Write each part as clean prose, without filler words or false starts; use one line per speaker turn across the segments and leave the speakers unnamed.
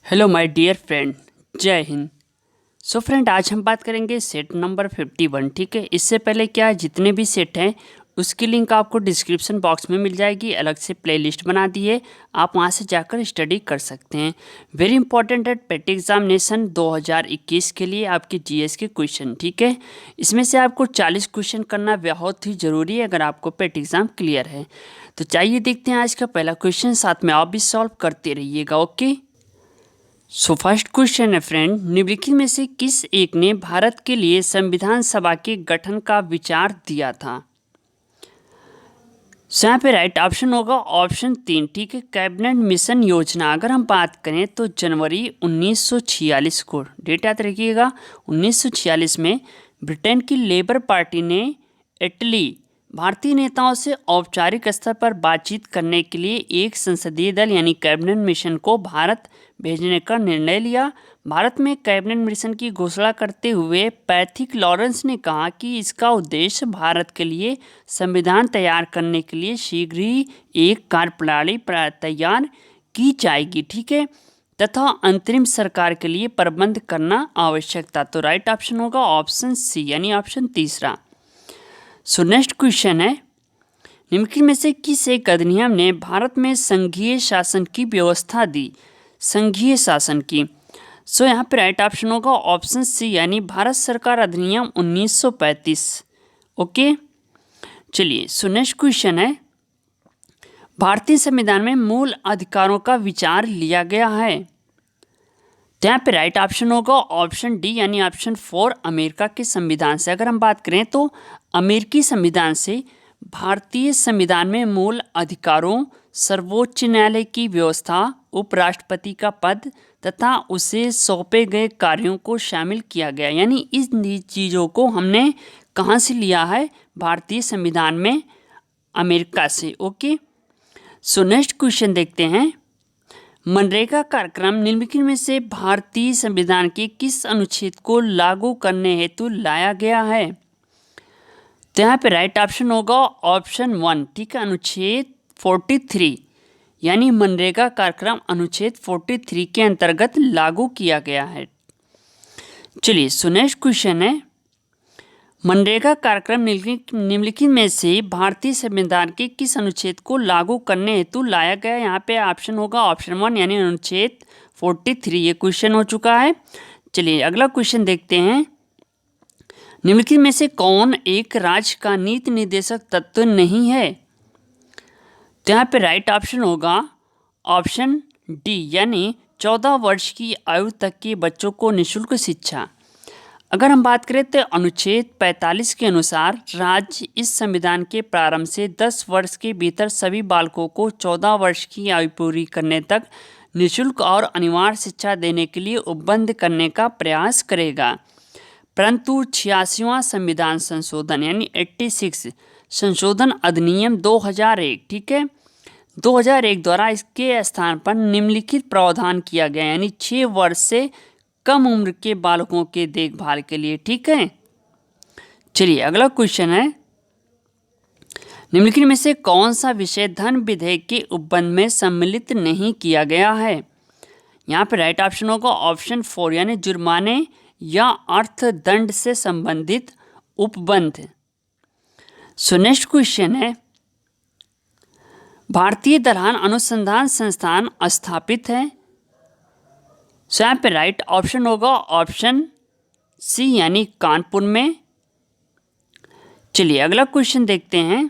Hello my dear friend, जय Hind. So friend, आज हम बात करेंगे सेट नंबर 51। ठीक है, इससे पहले क्या जितने भी सेट हैं उसकी लिंक आपको डिस्क्रिप्शन बॉक्स में मिल जाएगी। अलग से प्लेलिस्ट बना दी है, आप वहां से जाकर स्टडी कर सकते हैं। वेरी इंपॉर्टेंट है पेट एग्जामिनेशन 2021 के लिए आपके जीएस के क्वेश्चन। ठीक है, इसमें से आपको 40 क्वेश्चन करना बहुत ही ज़रूरी है अगर आपको पेट एग्ज़ाम क्लियर है। तो चाहिए देखते हैं आज का पहला क्वेश्चन, साथ में आप भी सॉल्व करते रहिएगा। ओके, सो फर्स्ट क्वेश्चन है फ्रेंड, निम्नलिखित में से किस एक ने भारत के लिए संविधान सभा के गठन का विचार दिया था? सो यहाँ पे राइट ऑप्शन होगा ऑप्शन 3। ठीक है, कैबिनेट मिशन योजना। अगर हम बात करें तो जनवरी 1946 को, डेट याद रखिएगा, 1946 में ब्रिटेन की लेबर पार्टी ने इटली भारतीय नेताओं से औपचारिक स्तर पर बातचीत करने के लिए एक संसदीय दल यानी कैबिनेट मिशन को भारत भेजने का निर्णय लिया। भारत में कैबिनेट मिशन की घोषणा करते हुए पैथिक लॉरेंस ने कहा कि इसका उद्देश्य भारत के लिए संविधान तैयार करने के लिए शीघ्र ही एक कार्यप्रणाली तैयार की जाएगी। ठीक है, तथा अंतरिम सरकार के लिए प्रबंध करना आवश्यक था। तो राइट ऑप्शन होगा ऑप्शन सी यानी ऑप्शन तीसरा। सो नेक्स्ट क्वेश्चन है, निम्नलिखित में से किस एक अधिनियम ने भारत में संघीय शासन की व्यवस्था दी? संघीय शासन की। सो यहाँ पे राइट ऑप्शन होगा ऑप्शन सी यानी भारत सरकार अधिनियम 1935। ओके, चलिए सो नेक्स्ट क्वेश्चन है, भारतीय संविधान में मूल अधिकारों का विचार लिया गया है? तो यहाँ पे राइट ऑप्शन होगा ऑप्शन डी यानी ऑप्शन 4 अमेरिका के संविधान से। अगर हम बात करें तो अमेरिकी संविधान से भारतीय संविधान में मूल अधिकारों, सर्वोच्च न्यायालय की व्यवस्था, उपराष्ट्रपति का पद तथा उसे सौंपे गए कार्यों को शामिल किया गया। यानी इन चीज़ों को हमने कहाँ से लिया है? भारतीय संविधान में, अमेरिका से। ओके, सो नेक्स्ट क्वेश्चन देखते हैं, मनरेगा कार्यक्रम निम्नलिखित में से भारतीय संविधान के किस अनुच्छेद को लागू करने हेतु लाया गया है? तो यहाँ पे राइट ऑप्शन होगा ऑप्शन 1। ठीक है, अनुच्छेद 43 यानी मनरेगा कार्यक्रम अनुच्छेद 43 के अंतर्गत लागू किया गया है। चलिए सो नेक्स्ट क्वेश्चन है, मनरेगा कार्यक्रम निम्नलिखित में से भारतीय संविधान के किस अनुच्छेद को लागू करने हेतु लाया गया? यहाँ पे ऑप्शन होगा ऑप्शन 1 यानी अनुच्छेद 43। ये क्वेश्चन हो चुका है। चलिए अगला क्वेश्चन देखते हैं, निम्नलिखित में से कौन एक राज्य का नीति निर्देशक तत्व नहीं है? तो यहाँ पे राइट ऑप्शन होगा ऑप्शन डी यानी 14 वर्ष की आयु तक के बच्चों को निःशुल्क शिक्षा। अगर हम बात करें तो अनुच्छेद 45 के अनुसार राज्य इस संविधान के प्रारंभ से 10 वर्ष के भीतर सभी बालकों को 14 वर्ष की आयु पूरी करने तक निःशुल्क और अनिवार्य शिक्षा देने के लिए उपबंध करने का प्रयास करेगा। परंतु 86वां संविधान संशोधन यानी 86 संशोधन अधिनियम 2001, ठीक है, 2001 द्वारा इसके स्थान पर निम्नलिखित प्रावधान किया गया यानी 6 वर्ष से कम उम्र के बालकों के देखभाल के लिए। ठीक है, चलिए अगला क्वेश्चन है, निम्नलिखित में से कौन सा विषय धन विधेयक के उपबंध में सम्मिलित नहीं किया गया है? यहाँ पे राइट ऑप्शन होगा ऑप्शन 4 यानी जुर्माने या अर्थदंड से संबंधित उपबंध। सो नेक्स्ट क्वेश्चन है, भारतीय दलहन अनुसंधान संस्थान स्थापित है? सो यहाँ पे राइट ऑप्शन होगा ऑप्शन सी यानी कानपुर में। चलिए अगला क्वेश्चन देखते हैं,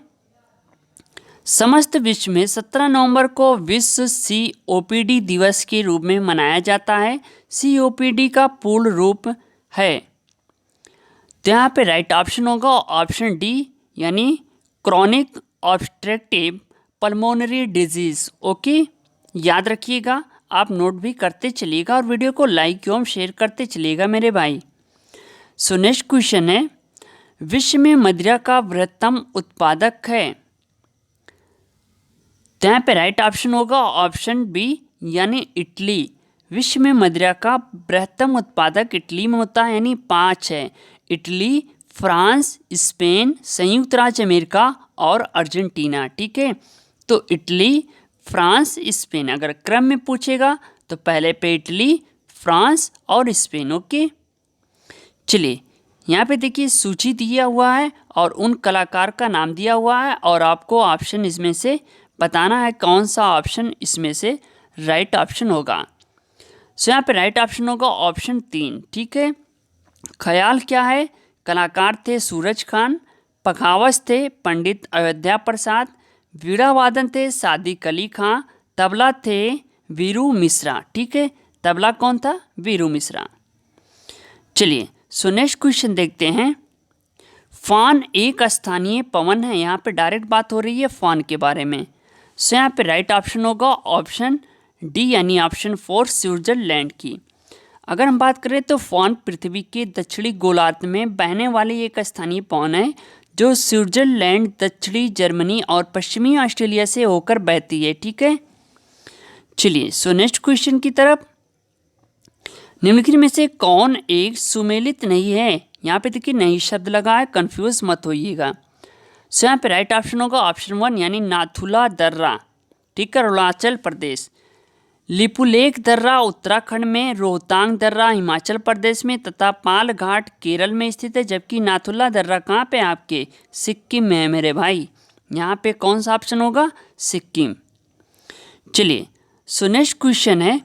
समस्त विश्व में 17 नवंबर को विश्व COPD दिवस के रूप में मनाया जाता है। COPD का पूर्ण रूप है? तो यहाँ पे राइट ऑप्शन होगा ऑप्शन डी यानी chronic obstructive pulmonary disease. Okay, याद रखिएगा, आप नोट भी करते चलिएगा और वीडियो को लाइक एवं शेयर करते चलिएगा मेरे भाई। सो नेक्स्ट क्वेश्चन है, विश्व में मदिरा का बृहत्तम उत्पादक है? तो यहाँ पे राइट ऑप्शन होगा ऑप्शन बी यानी इटली। विश्व में मदिरा का बृहत्तम उत्पादक इटली में होता है यानी 5 है। इटली, फ्रांस, स्पेन, संयुक्त राज्य अमेरिका और अर्जेंटीना। ठीक है, तो इटली, फ्रांस, स्पेन अगर क्रम में पूछेगा तो पहले पे इटली, फ्रांस और स्पेन। ओके, चलिए यहाँ पे देखिए सूची दिया हुआ है और उन कलाकार का नाम दिया हुआ है और आपको ऑप्शन इसमें से बताना है कौन सा ऑप्शन इसमें से राइट ऑप्शन होगा। सो यहाँ पे राइट ऑप्शन होगा ऑप्शन 3। ठीक है, ख्याल क्या है? कलाकार थे सूरज खान, पखावज थे पंडित अयोध्या प्रसाद, वीणा वादन थे सादिक अली खां, तबला थे वीरू मिश्रा। ठीक है, तबला कौन था? वीरू मिश्रा। चलिए सो नेक्स्ट क्वेश्चन देखते हैं। फान एक स्थानीय पवन है। यहाँ पे डायरेक्ट बात हो रही है फान के बारे में। सो यहाँ पे राइट ऑप्शन होगा ऑप्शन डी यानी ऑप्शन 4 स्विट्जरलैंड की। अगर हम बात करें तो फान पृथ्वी के दक्षिणी गोलार्ध में बहने वाली एक स्थानीय पवन है जो स्विट्जरलैंड, दक्षिणी जर्मनी और पश्चिमी ऑस्ट्रेलिया से होकर बहती है। ठीक है, चलिए सो नेक्स्ट क्वेश्चन की तरफ। निम्नलिखित में से कौन एक सुमेलित नहीं है? यहाँ पे देखिए नहीं शब्द लगा है, कंफ्यूज मत होइएगा। सो यहाँ पे राइट ऑप्शन होगा ऑप्शन 1 यानी नाथुला दर्रा। ठीक है, अरुणाचल प्रदेश। लिपुलेख दर्रा उत्तराखंड में, रोहतांग दर्रा हिमाचल प्रदेश में तथा पाल घाट केरल में स्थित है, जबकि नाथुला दर्रा कहाँ पे? आपके सिक्किम में है मेरे भाई। यहाँ पे कौन सा ऑप्शन होगा? सिक्किम। चलिए सो नेक्स्ट क्वेश्चन है।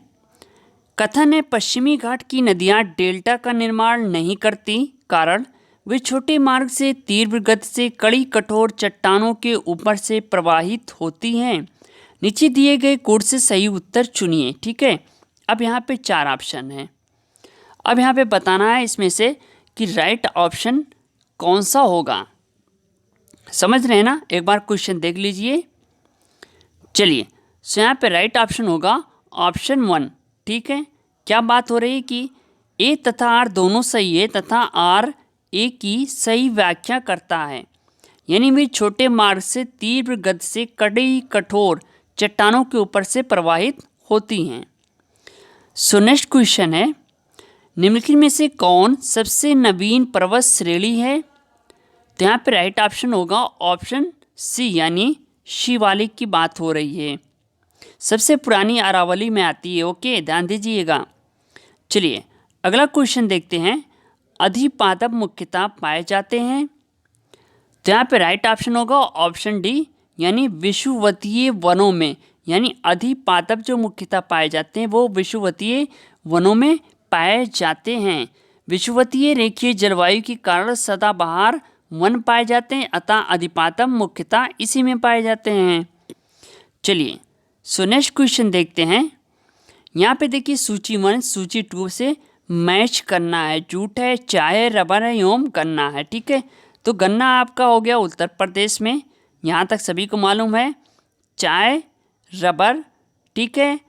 कथन है पश्चिमी घाट की नदियाँ डेल्टा का निर्माण नहीं करती, कारण वे छोटे मार्ग से तीव्र गति से कड़ी कठोर चट्टानों के ऊपर से प्रवाहित होती हैं। नीचे दिए गए कोड से सही उत्तर चुनिए। ठीक है, अब यहाँ पे 4 ऑप्शन हैं। अब यहाँ पे बताना है इसमें से कि राइट ऑप्शन कौन सा होगा। समझ रहे हैं ना? एक बार क्वेश्चन देख लीजिए। चलिए सो यहाँ पे राइट ऑप्शन होगा ऑप्शन 1। ठीक है, क्या बात हो रही है कि ए तथा आर दोनों सही है तथा आर ए की सही व्याख्या करता है, यानी वे छोटे मार्ग से तीव्र गति से कड़ी कठोर चट्टानों के ऊपर से प्रवाहित होती हैं। सो नेक्स्ट क्वेश्चन है। निम्नलिखित में से कौन सबसे नवीन पर्वत श्रेणी है? तो यहाँ पे राइट ऑप्शन होगा ऑप्शन सी यानी शिवालिक की बात हो रही है। सबसे पुरानी अरावली में आती है। ओके, ध्यान दीजिएगा। चलिए अगला क्वेश्चन देखते हैं। अधिपादप मुख्यतः पाए जाते हैं। तो यहाँ पे राइट ऑप्शन होगा ऑप्शन डी यानी विषुवतीय वनों में, यानी अधिपादप जो मुख्यतः पाए जाते हैं वो विषुवतीय वनों में पाए जाते हैं। विषुवतीय रेखीय जलवायु के कारण सदाबहार वन पाए जाते हैं, अतः अधिपादप मुख्यतः इसी में पाए जाते हैं। चलिए सो नेक्स्ट क्वेश्चन देखते हैं। यहाँ पे देखिए सूची 1 सूची 2 से मैच करना है। जूट है, चाय है, रबर है एवं गन्ना है। ठीक है, तो गन्ना आपका हो गया उत्तर प्रदेश में, यहाँ तक सभी को मालूम है। चाय, रबर, ठीक है,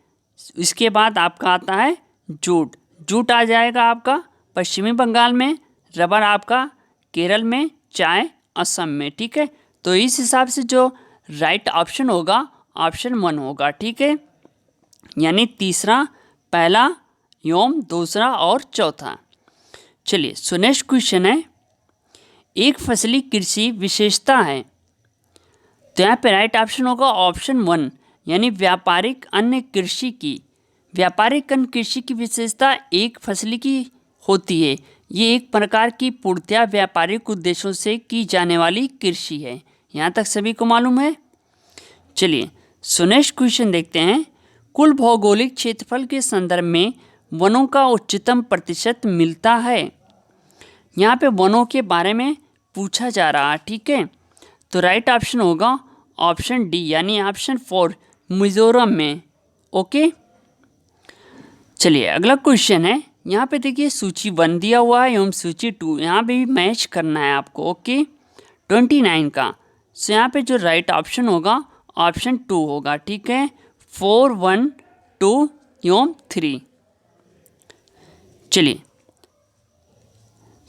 इसके बाद आपका आता है जूट। जूट आ जाएगा आपका पश्चिमी बंगाल में, रबर आपका केरल में, चाय असम में। ठीक है, तो इस हिसाब से जो राइट ऑप्शन होगा ऑप्शन 1 होगा। ठीक है, यानी तीसरा, पहला एवं दूसरा और चौथा। चलिए सो नेक्स्ट क्वेश्चन है। एक फसली कृषि विशेषता है। तो यहाँ पे राइट ऑप्शन होगा ऑप्शन 1 यानी व्यापारिक अन्य कृषि की। व्यापारिक अन्य कृषि की विशेषता एक फसली की होती है। ये एक प्रकार की पूर्णतया व्यापारिक उद्देश्यों से की जाने वाली कृषि है। यहाँ तक सभी को मालूम है। चलिए सो नेक्स्ट क्वेश्चन देखते हैं। कुल भौगोलिक क्षेत्रफल के संदर्भ में वनों का उच्चतम प्रतिशत मिलता है। यहाँ पे वनों के बारे में पूछा जा रहा है। ठीक है, तो राइट ऑप्शन होगा ऑप्शन डी यानी ऑप्शन 4 मिजोरम में। ओके, चलिए अगला क्वेश्चन है। यहाँ पे देखिए सूची 1 दिया हुआ है एवं सूची 2, यहाँ पे भी मैच करना है आपको। ओके, 29 का। सो यहाँ पे जो राइट ऑप्शन होगा ऑप्शन 2 होगा। ठीक है, 4, 1, 2 एवं 3। चलिए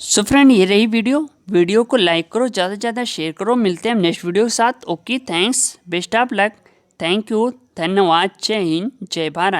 सो फ्रेंड ये रही वीडियो को लाइक करो, ज़्यादा से ज़्यादा शेयर करो। मिलते हैं हम नेक्स्ट वीडियो के साथ। Okay, thanks, best of luck, thank you, धन्यवाद, जय हिंद, जय भारत।